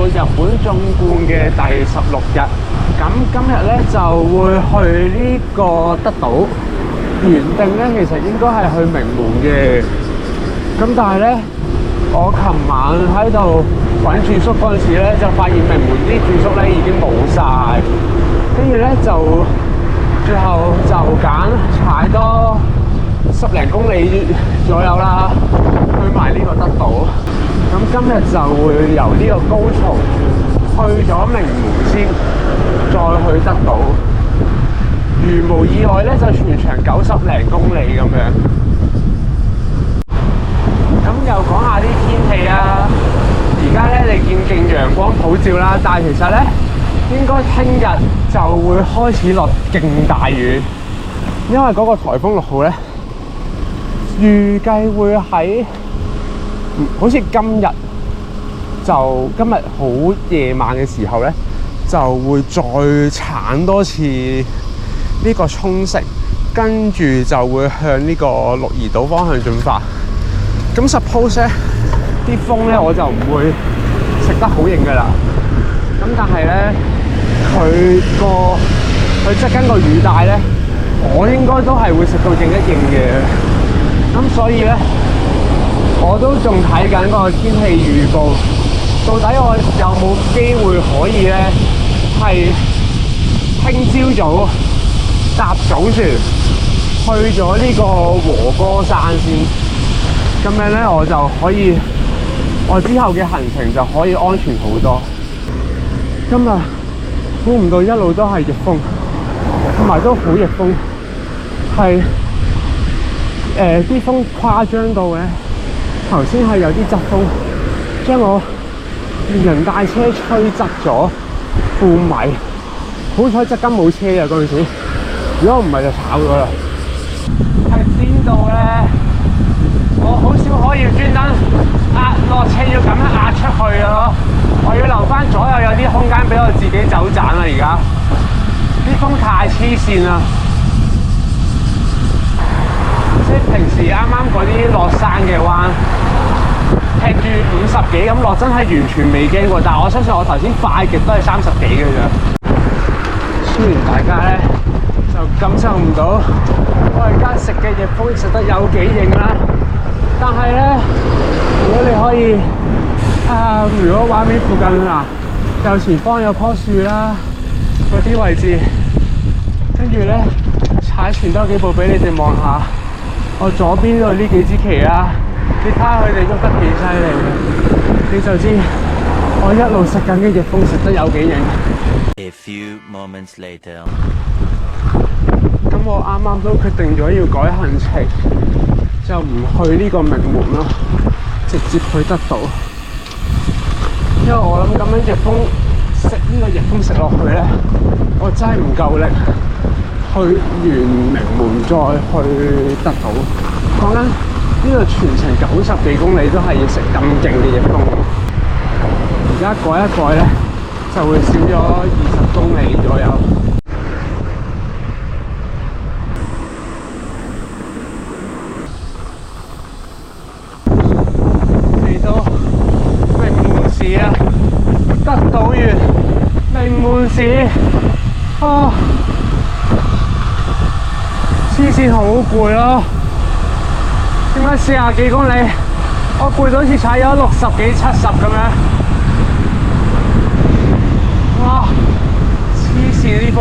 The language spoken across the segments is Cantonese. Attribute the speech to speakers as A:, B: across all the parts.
A: 日本縱貫嘅第16日。咁今日咧就會去呢個德島，原定咧其實應該係去名門嘅。咁但係咧，我琴晚喺度揾住宿嗰陣時咧，就發現名門啲住宿咧已經冇晒，跟住咧就最後就揀踩多10零公里左右啦，去埋呢個德島。咁今日就會由呢個高松去咗名門先，再去德島。如無意外咧，就全長90零公里咁樣。咁又講下啲天氣啊！而家咧你見勁陽光普照啦，但係其實咧應該聽日就會開始落勁大雨，因為嗰個颱風6號咧預計會喺好似今日好夜晚嘅時候咧，就會再鏟多次呢個沖繩，跟住就會向呢個鹿兒島方向進發。咁 suppose 咧啲風咧我就唔會食得好勁噶啦，咁但係咧佢側跟個雨帶咧，我應該都係會食到應一應嘅。咁所以咧我都仲睇緊個天氣預報，到底我有冇機會可以咧係聽朝早搭早船去咗呢個和歌山先。咁樣咧，我就可以，我之後嘅行程就可以安全好多。今日估唔到一路都係逆風，同埋都好逆風，係啲風誇張到咧，頭先係有啲側風，將我連人帶車吹側咗半米。好彩側跟冇車啊嗰陣時，如果唔係就炒咗啦。係邊度咧？我好少可以專登落車要咁樣壓出去咯，我要留翻左右有啲空間俾我自己走盞啦。而家啲風太黐線啦，即係平時啱啱嗰啲落山嘅彎，踢住50幾咁落，真係完全未驚過。但係我相信我頭先快極都係30幾嘅啫。雖然大家咧就感受唔到我而家食嘅逆風食得有幾勁啦。但係咧，如果你可以如果畫面附近右前方有棵樹啦，嗰啲位置，跟住咧踩前多幾步俾你哋望下，我左邊度呢幾支旗啦，你睇下佢哋喐得幾犀利，你就知我一路食緊嘅逆風食得有幾型。
B: A few moments later，
A: 咁我啱啱都決定咗要改行程。就唔去呢個名門咯，直接去德島。因為我諗咁樣逆風食呢個逆風食落去咧，我真係唔夠力去完名門再去德島。講緊呢度全程90幾公里都係要食咁勁嘅逆風。而家改一改咧，就會少咗20公里左右。德島縣名門市啊，黐線好攰咯！點解40幾公里，我攰到好似踩咗60幾70咁樣？哇！黐線啲風。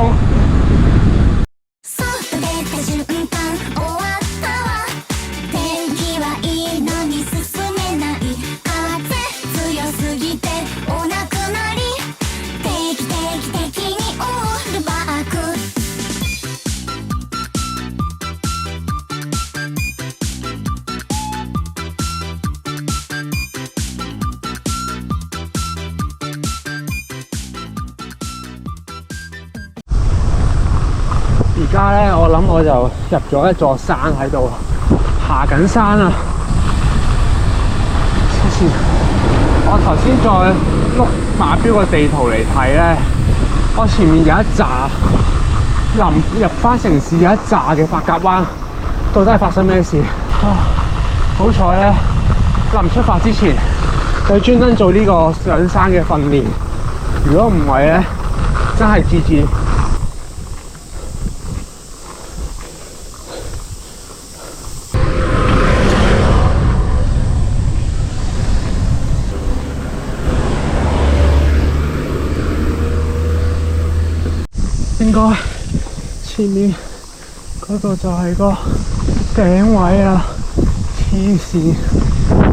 A: 而家咧，我諗我就入咗一座山喺度，下緊山啊！黐線！我頭先再碌馬標個地圖嚟睇咧，我前面有一紮臨入翻城市有一紮嘅髮夾彎，到底係發生咩事？好彩咧，臨出發之前佢專登做呢個上山嘅訓練。如果唔係咧，真係GG。應該前面嗰度就係個頂位啦。黐線，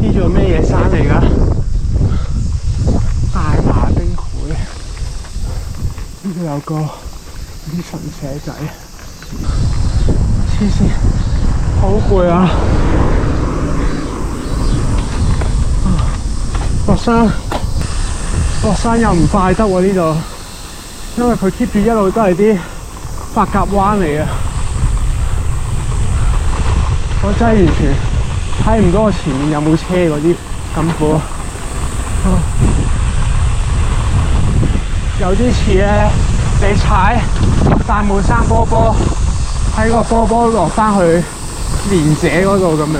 A: 呢座咩嘢山嚟㗎？大麻冰會，呢度有個啲神社仔。黐線，好攰啊！落山又唔快得喎呢度。因為佢 keep 住一路都係啲髮夾彎嚟嘅，我真係完全睇唔到我前面有冇車嗰啲咁苦。有啲似咧，你踩大帽山波波，喺個波波落翻去蓮姐嗰度咁樣。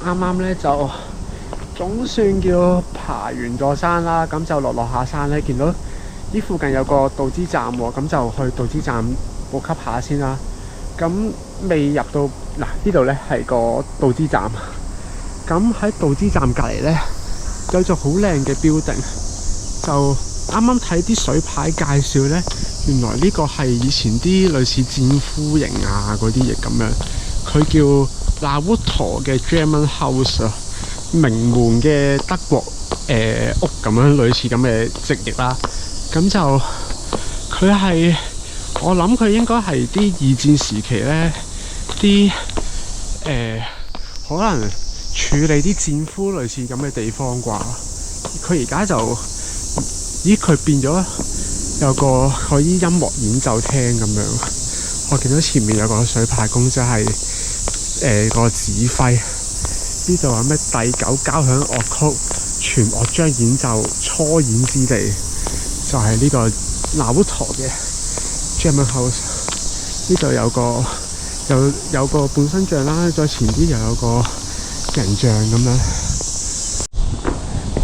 A: 啱啱咧就總算叫爬完座山啦，咁就落下山咧，見到呢附近有個導資站喎，咁就去導資站補給下先啦。咁未入到嗱呢度咧係個導資站，咁喺導資站隔離咧有座好靚嘅 building，就啱啱睇啲水牌介紹咧，原來呢個係以前啲類似戰俘營啊嗰啲嘢咁樣，佢叫那烏陀嘅 German House 啊，名門嘅德國屋咁樣，類似咁嘅直譯啦。咁就佢係我諗佢應該係啲二戰時期咧，啲可能處理啲戰俘類似咁嘅地方啩。佢而家就佢變咗有個嗰啲音樂演奏廳咁樣。我見到前面有個水牌公仔係個指揮，呢度有咩第9交響樂曲全樂章演奏初演之地，就係呢個那烏陀嘅 German House。呢度有個半身像啦，再前啲又有個人像咁樣。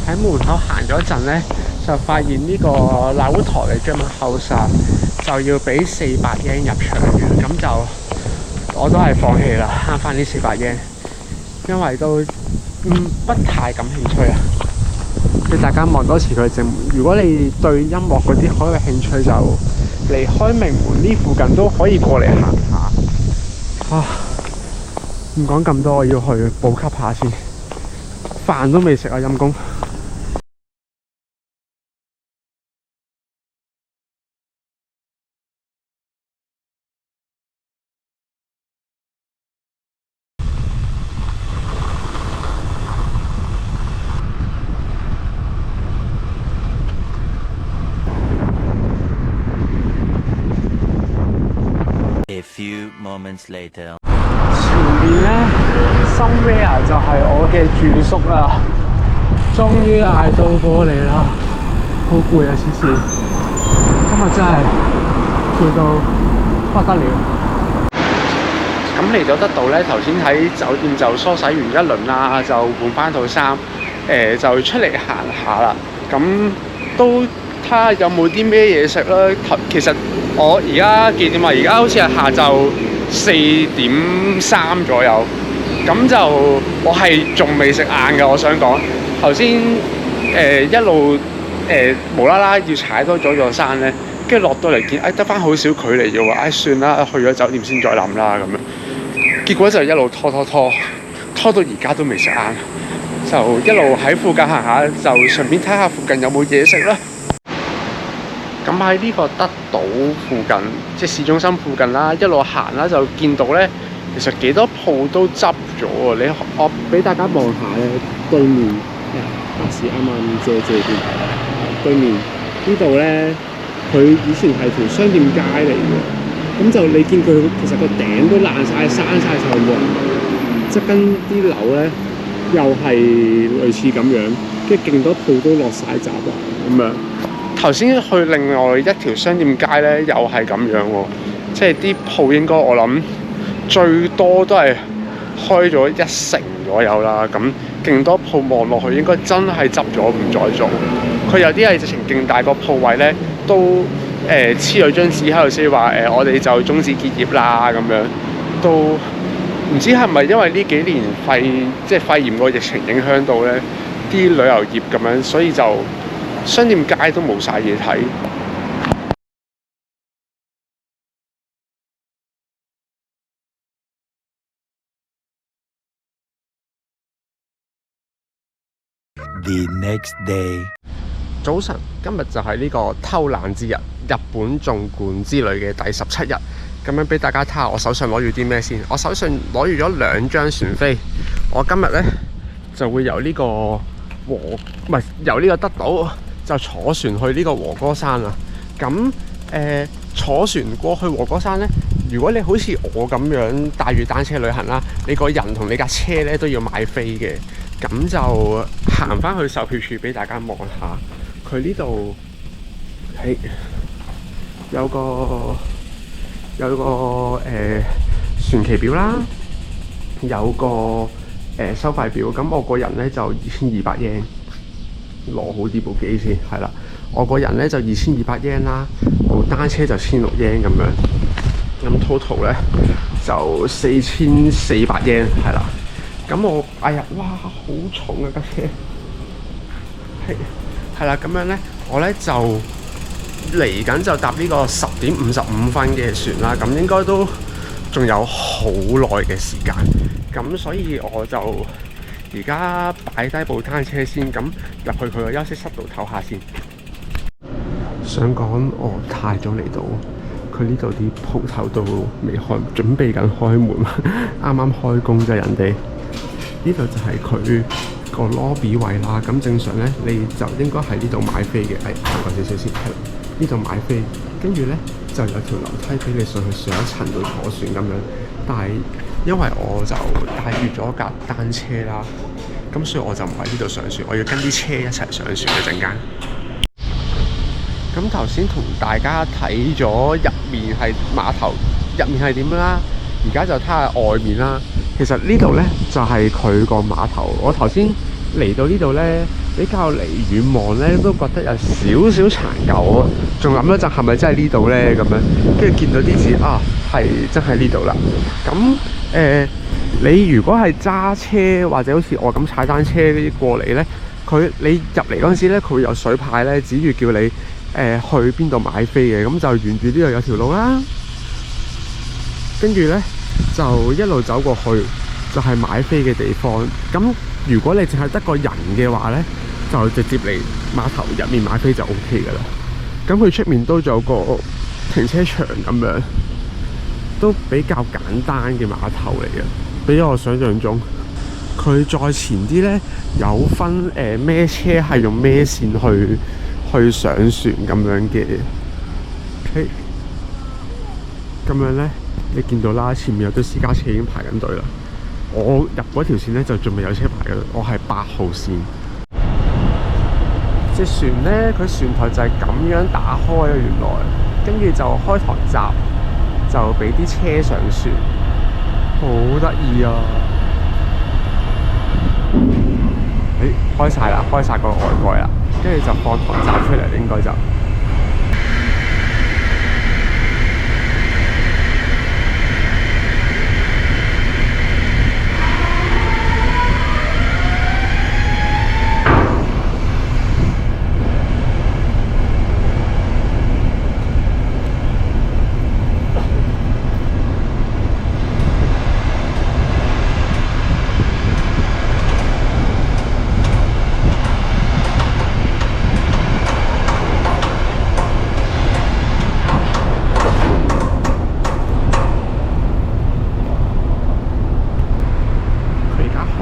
A: 喺門口行咗一陣咧，就發現呢個那烏陀嘅 German House 就要俾400 yen 入場嘅，咁就我都係放棄啦，慳翻呢400 yen，因為都不太感興趣啊。俾大家望多次佢正門。如果你對音樂嗰啲好有興趣，就離開名門呢附近都可以過嚟行下。唔講咁多，我要去補給下先，飯都未食啊，陰公。
B: A few moments later，
A: 前面咧 somewhere 就係我嘅住宿啦，終於捱到過嚟啦，好攰啊！黐線，今日真係攰到不得了。咁嚟到得到咧，頭先喺酒店就梳洗完一輪啦，就換翻套衫，就出嚟行下啦。咁都睇下有冇啲咩嘢食啦。其實我而家幾點啊？而家好似係下晝4點3左右。咁就我係仲未食晏㗎。我想講頭先一路無啦啦要踩多咗座山咧，跟住落到嚟見得翻好少距離啫喎。算啦，去咗酒店先再諗啦咁樣。結果就一路拖到而家都未食晏，就一路喺附近行下，就順便睇下附近有冇嘢食啦。咁喺呢個德島附近，即係市中心附近啦，一路行啦，就見到咧，其實幾多鋪都執咗喎。我俾大家望下咧，對面巴士啱啱借邊，對面呢度咧，佢以前係條商店街嚟嘅。咁就你見佢其實個頂都爛晒、閂晒曬喎，側跟啲樓咧又係類似咁樣，跟住勁多鋪都落晒閘啊咁樣。頭先去另外一條商店街咧，又係咁樣喎，即係啲鋪應該我諗最多都係開咗1成左右啦。咁勁多鋪望落去應該真係執咗唔再做。佢有啲係直情勁大個鋪位咧，都黐咗張紙喺度，先話我哋就終止結業啦咁樣。都唔知係咪因為呢幾年肺炎個疫情影響到咧啲旅遊業咁樣，所以就商店街都冇晒嘢睇。
B: The next day.
A: 早晨，今日就係呢個偷懶之日，日本縱貫之旅嘅第17日。咁樣俾大家睇下我手上攞住啲咩先。我手上攞住咗2張船飛。我今日呢就會由呢個由呢個德島就坐船去呢個和歌山啦。咁坐船過去和歌山呢，如果你好似我咁樣帶住單車旅行啦，你個人同你架車呢都要買飛嘅。咁就行翻去售票處俾大家望下，佢呢度係有個船期表啦，有個收費表。咁我個人咧就2200 yen， 攞好啲部機先，係啦。我個人咧就2200 yen 啦，部單車就1600 yen 咁樣。咁 total 咧就4400 yen 係啦。咁我哇好重啊架車，係啦。咁樣咧，我咧就嚟緊就搭呢個10點55分嘅船啦。咁應該都仲有好耐嘅時間。咁所以我就而家擺低部單車先，咁入去佢個休息室度唞下先。想講我太早嚟到，佢呢度啲鋪頭都未開，準備緊開門，啱啱開工啫人哋。呢度就係佢個 lobby 位啦，咁正常咧你就應該喺呢度買飛嘅。行過少少先，係呢度買飛，跟住咧就有條樓梯俾你上去上一層度坐船咁樣。但係因為我就帶住咗架單車啦，咁所以我就唔喺呢度上船，我要跟啲車一齊上船嘅陣間。咁頭先同大家睇咗入面係碼頭，入面係點啦？而家就睇下外面啦。其實呢度呢，就係佢個碼頭。我頭先嚟到呢度呢，比較離遠望呢，都覺得有少少殘舊啊。仲諗一陣係咪真係呢度呢？咁樣，跟住見到啲字啊，係真係呢度啦。咁你如果係揸車或者好似我咁踩單車過嚟呢，你入嚟嗰陣時呢，佢會有水牌呢，指住叫你去邊度買飛嘅。咁就沿住呢度有條路啦，跟住呢，就一路走過去，就係買飛嘅地方。咁如果你淨係得個人嘅話呢，就直接嚟碼頭入面買飛就 OK 噶啦。咁佢出面都仲有個停車場咁樣，都比較簡單嘅碼頭嚟嘅，比我想象中。佢再前啲呢，有分咩車係用咩線去上船咁樣嘅。OK， 咁樣呢。你見到啦，前面有堆私家車已經排緊隊啦。我入嗰條線咧就仲未有車排嘅，我係8號線。隻船咧，佢船台就係咁樣打開啊，原來跟住就開台閘，就俾啲車上船，好得意啊！開晒啦，開晒個外蓋啦，跟住就放台閘出嚟，應該就。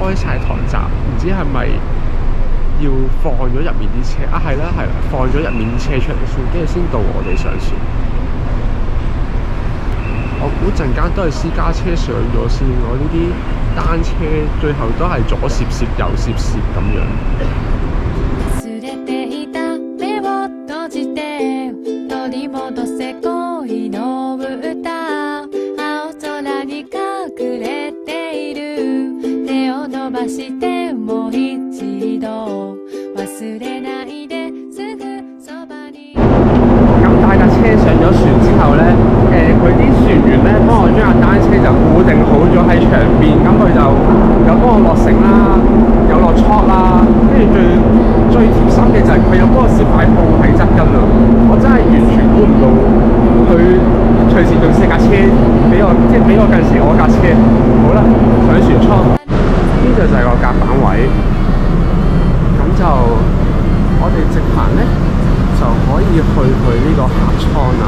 A: 開晒台閘，唔知係咪要放咗入面啲車啊？係啦，放咗入面啲車出嚟先，跟住先到我哋上船。我估陣間都係私家車上咗先，我呢啲單車最後都係左攝攝右攝攝咁樣。咗船之後咧，佢啲船員咧幫我將架單車就固定好咗喺牆邊，咁佢就有幫我落繩啦，有落 chalk 啦，跟住最貼心嘅就係佢有幫我攝塊布喺側跟啊！我真係完全估唔到佢隨時仲射架車俾我，即係俾我近時我架車。好啦，上船艙，呢度就係個甲板位，咁就我哋直行咧就可以去呢個客艙啦。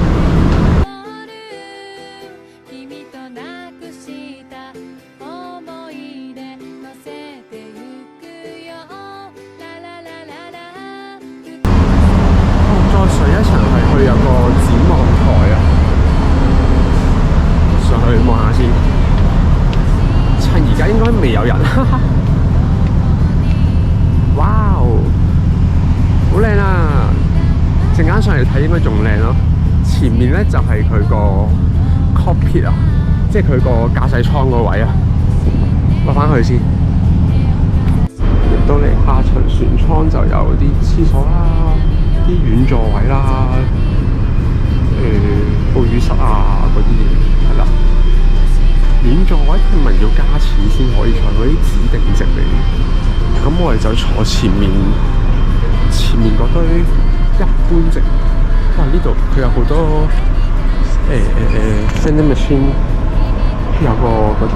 A: 再上一層係去有個展望台啊，上去望下先。趁而家應該未有人，哇哦，好靚啊！陣間上嚟睇應該仲靚咯。前面咧就係佢個 cockpit 啊，即係佢個駕駛艙個位啊。落翻去先。入到嚟下層船艙就有啲廁所啦，啲軟座位啦，哺乳室啊嗰啲嘢係啦。軟座位聽聞要加錢先可以坐，嗰啲指定席嚟嘅。咁我哋就坐前面嗰堆一般席。哇！呢度佢有好多vending machine， 有個嗰啲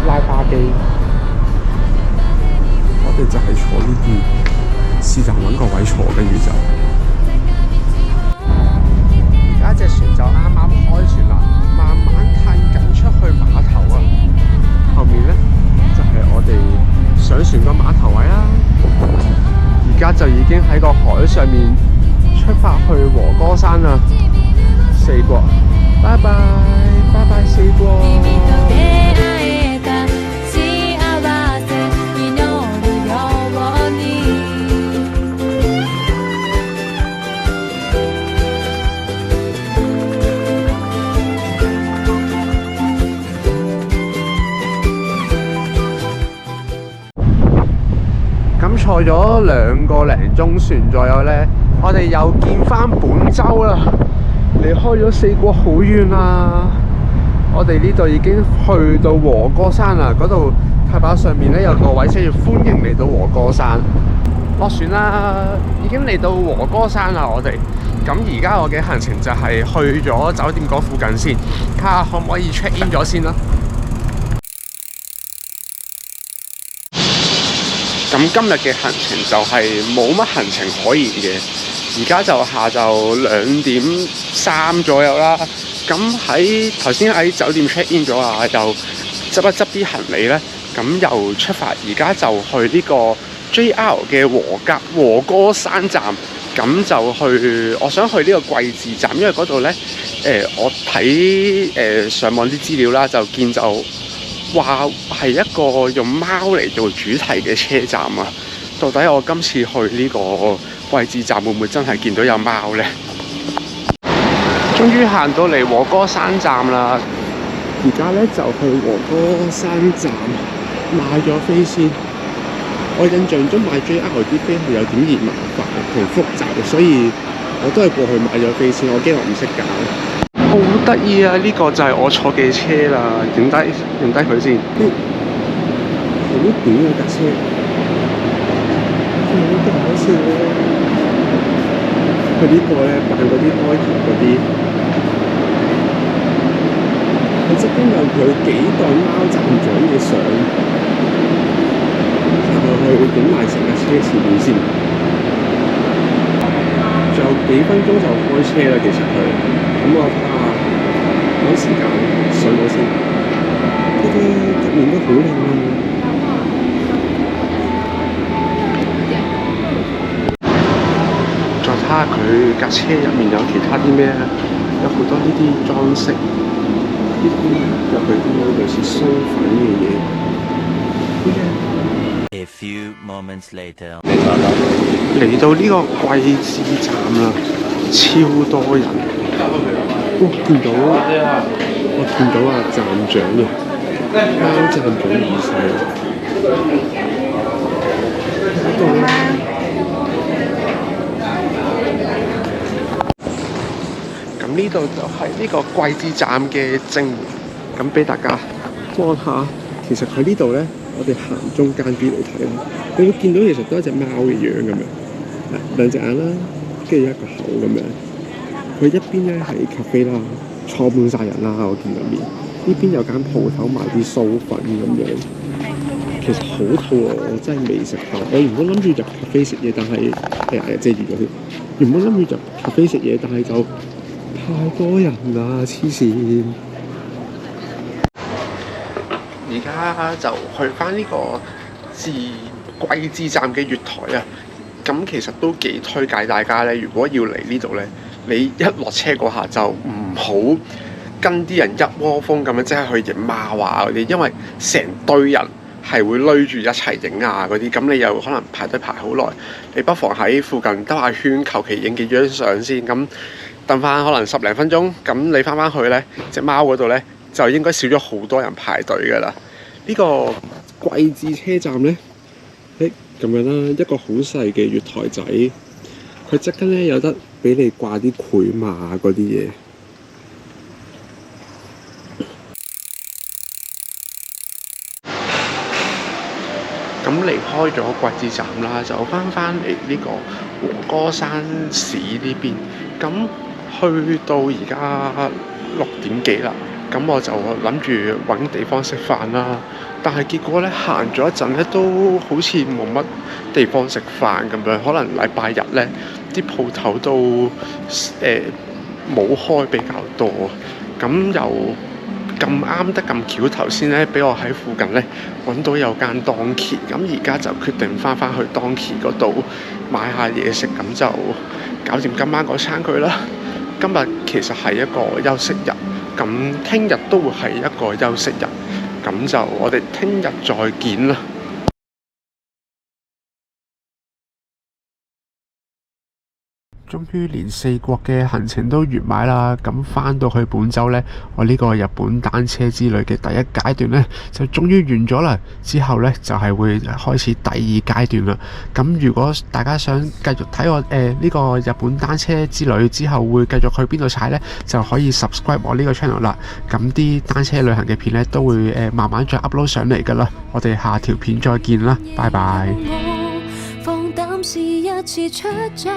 A: 拉花機。我哋就係坐呢啲，是但揾個位坐，跟住就。而家隻船就啱啱開船啦，慢慢褪緊出去碼頭啊。後面咧就係我哋上船個碼頭位啦。而家就已經喺個海上面出發去和歌山啦。四國，拜拜，拜拜四國。坐咗2個零鐘船左右咧，我哋又見翻本州啦，離開咗四國好遠啦。我哋呢度已經去到和歌山啦，嗰度塔板上面咧有個位寫住歡迎嚟到和歌山。落船啦，已經嚟到和歌山啦，我哋。咁而家我嘅行程就係去咗酒店嗰附近先，睇下可唔可以 check in 咗先啦。咁今日嘅行程就係冇乜行程可言嘅，而家就下晝2點3左右啦。咁喺頭先喺酒店 check in 咗啦，又執一執啲行李咧，咁又出發。而家就去呢個 JR 嘅和歌山站，咁就去。我想去呢個貴志站，因為嗰度咧，我睇上網啲資料啦，就見就話係一個用貓嚟做主題嘅車站啊！到底我今次去呢個貴志站會唔會真係見到有貓呢？終於行到嚟和歌山站啦！而家咧就去和歌山站買咗飛先。我印象中買 JR 啲飛係有點兒麻煩同複雜嘅，所以我都係過去買咗飛先。我驚我唔識搞。好得意啊！呢個就係我坐嘅車啦，影低佢先。好短啊架車，好搞笑啊！佢呢個咧扮嗰啲埃及嗰啲，佢側邊有佢幾代貓站長嘅相，行落去影埋成架車前面先。仲有幾分鐘就開車啦，其實佢。咁我睇下趕時間上咗先。呢啲入面都好靚啊！再睇下佢架車入面有其他啲咩咧？有好多呢啲裝飾，呢啲有佢啲類似相反嘅嘢。
B: A few moments later，
A: 嚟到呢個貴志站啦，超多人。哇！見到站長啊，貓站長2世喺度啦。咁呢呢度就係呢個桂枝站嘅正門，咁俾大家望下。其實佢呢度咧，我哋行中間啲嚟睇啦，你會見到其實都係一隻貓嘅樣咁樣，兩隻眼啦，跟住一個口咁樣。佢一邊咧係咖啡啦，坐滿晒人啦，我見入面。呢邊有間鋪頭賣啲酥粉咁樣，其實好肚餓，我真係未食飯。我原本諗住入咖啡食嘢，但係遮住咗添。原本諗住入咖啡食嘢，但係就太多人啦，黐線。而家就去翻呢個桂枝站嘅月台啊，咁其實都幾推介大家咧。如果要嚟呢度咧，你一落車嗰下就唔好跟啲人一窩蜂咁樣即係去影貓啊嗰啲，因為成堆人係會攏住一齊影啊嗰啲，咁你又可能排隊排好耐。你不妨喺附近兜下圈，求其影幾張相先，咁等翻可能10零分鐘，咁你翻去咧隻貓嗰度咧，就應該少咗好多人排隊㗎啦。呢個桂枝車站咧，咁樣啦，一個好細嘅月台仔，佢側跟咧有得俾你掛啲繪馬嗰啲嘢。咁離開咗桂枝站啦，就翻嚟呢個和歌山市呢邊。咁去到而家6點幾啦，咁我就諗住揾地方食飯啦。但係結果咧行咗一陣咧，都好似冇乜地方食飯咁樣。可能禮拜日咧啲鋪頭都冇開比較多。咁又咁啱得咁巧，頭先咧俾我喺附近咧揾到有間當期，咁而家就決定翻去當期嗰度買下嘢食，咁就搞掂今晚嗰餐佢啦。今日其實係一個休息日，咁聽日都會係一個休息日，咁就我哋聽日再見啦。終於連4國嘅行程都完埋啦，咁翻到去本州呢，我呢個日本單車之旅嘅第一階段呢，就終於完咗啦。之後呢，就係會開始第2階段啦。咁如果大家想繼續睇我呢個日本單車之旅之後會繼續去邊度踩呢，就可以 subscribe 我呢個 channel 啦。咁啲單車旅行嘅片呢，都會慢慢再 upload 上嚟噶啦。我哋下條片再見啦，拜拜。放膽試一次出走，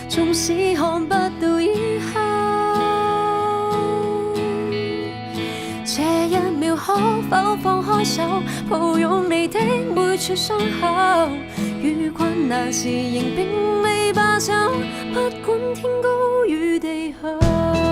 A: 縱使看不到以後，這一秒可否放開手，抱擁你的每處傷口，遇困難時仍並未罷手，不管天高與地厚。